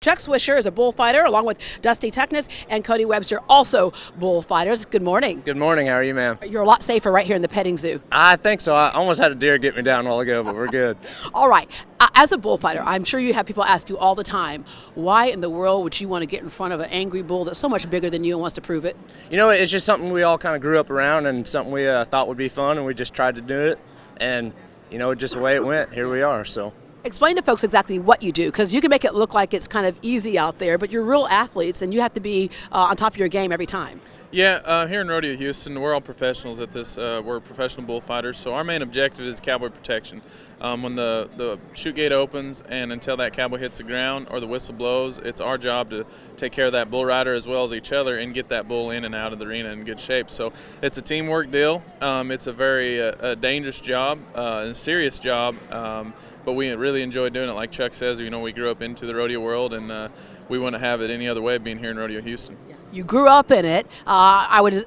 Chuck Swisher is a bullfighter, along with Dusty Tuckness and Cody Webster, also bullfighters. Good morning. Good morning. How are you, ma'am? You're a lot safer right here in the petting zoo. I think so. I almost had a deer get me down a while ago, but we're good. All right. As a bullfighter, I'm sure you have people ask you all the time, why in the world would you want to get in front of an angry bull that's so much bigger than you and wants to prove it? You know, it's just something we all kind of grew up around and something we thought would be fun, and we just tried to do it. And, you know, just the way it went, here we are. So. Explain to folks exactly what you do, because you can make it look like it's kind of easy out there, but you're real athletes and you have to be on top of your game every time. Yeah, here in Rodeo Houston, we're all professionals at this. We're professional bullfighters, so our main objective is cowboy protection. When the chute gate opens and until that cowboy hits the ground or the whistle blows, it's our job to take care of that bull rider as well as each other and get that bull in and out of the arena in good shape. So it's a teamwork deal. It's a very dangerous job and serious job, but we really enjoy doing it. Like Chuck says, you know, we grew up into the rodeo world, and we wouldn't have it any other way being here in Rodeo Houston. You grew up in it. I would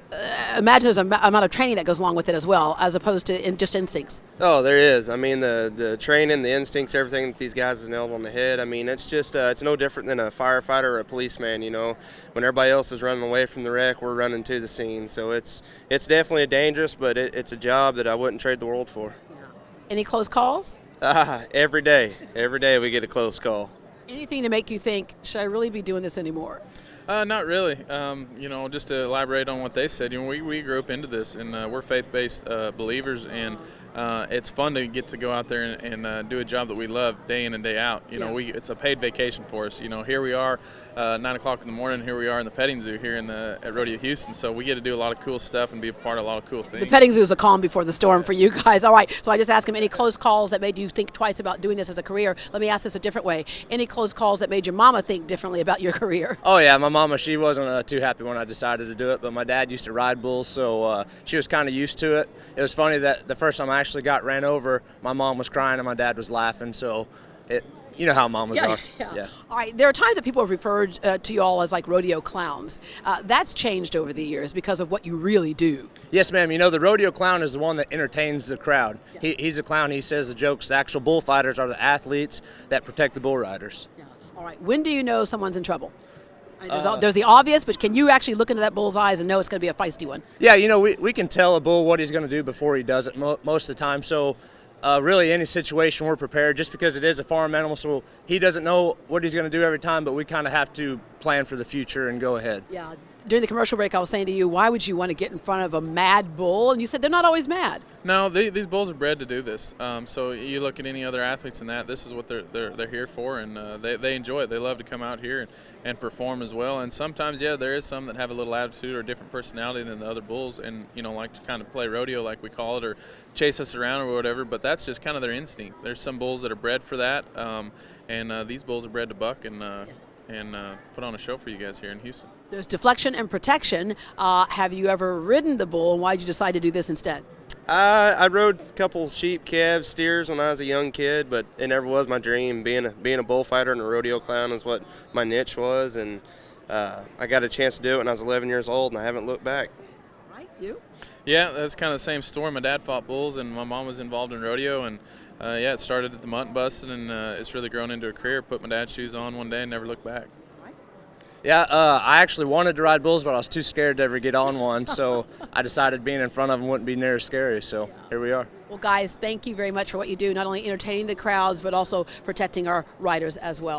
imagine there's an amount of training that goes along with it as well, as opposed to just instincts. Oh, there is. I mean, the training, the instincts, everything that these guys have nailed on the head. I mean, it's just it's no different than a firefighter or a policeman. You know, when everybody else is running away from the wreck, we're running to the scene. So it's definitely dangerous, but it's a job that I wouldn't trade the world for. Yeah. Any close calls? Every day we get a close call. Anything to make you think, should I really be doing this anymore? Not really. You know, just to elaborate on what they said, you know, we grew up into this, and we're faith-based believers, and it's fun to get to go out there and do a job that we love day in and day out. You know, it's a paid vacation for us. You know, here we are, 9 o'clock in the morning. Here we are in the petting zoo here at Rodeo Houston. So we get to do a lot of cool stuff and be a part of a lot of cool things. The petting zoo is a calm before the storm for you guys. All right. So I just asked him, any close calls that made you think twice about doing this as a career? Let me ask this a different way. Any close calls that made your mama think differently about your career? Oh yeah, my mama, she wasn't too happy when I decided to do it, but my dad used to ride bulls, so she was kind of used to it. It was funny that the first time I actually got ran over, my mom was crying and my dad was laughing. So you know how mamas are. Yeah. All right. There are times that people have referred to you all as like rodeo clowns. That's changed over the years because of what you really do. Yes, ma'am. You know, the rodeo clown is the one that entertains the crowd. Yeah. He's a clown. He says the jokes. The actual bullfighters are the athletes that protect the bull riders. Yeah. All right. When do you know someone's in trouble? There's the obvious, but can you actually look into that bull's eyes and know it's going to be a feisty one? Yeah, you know, we can tell a bull what he's going to do before he does it most of the time. So really any situation we're prepared, just because it is a farm animal, so he doesn't know what he's going to do every time, but we kind of have to plan for the future and go ahead. Yeah. During the commercial break, I was saying to you, why would you want to get in front of a mad bull? And you said they're not always mad. No, these bulls are bred to do this. So you look at any other athletes in that, this is what they're here for, and they enjoy it. They love to come out here and perform as well. And sometimes, yeah, there is some that have a little attitude or different personality than the other bulls, and you know, like to kind of play rodeo, like we call it, or chase us around or whatever. But that's just kind of their instinct. There's some bulls that are bred for that, and these bulls are bred to buck and put on a show for you guys here in Houston. There's deflection and protection. Have you ever ridden the bull, and why did you decide to do this instead? I rode a couple sheep, calves, steers when I was a young kid, but it never was my dream. Being a bullfighter and a rodeo clown is what my niche was, and I got a chance to do it when I was 11 years old, and I haven't looked back. All right, you? Yeah, that's kind of the same story. My dad fought bulls, and my mom was involved in rodeo, and yeah, it started at the mutton busting, and it's really grown into a career. Put my dad's shoes on one day and never looked back. Yeah, I actually wanted to ride bulls, but I was too scared to ever get on one, so I decided being in front of them wouldn't be near as scary, so here we are. Well, guys, thank you very much for what you do, not only entertaining the crowds, but also protecting our riders as well.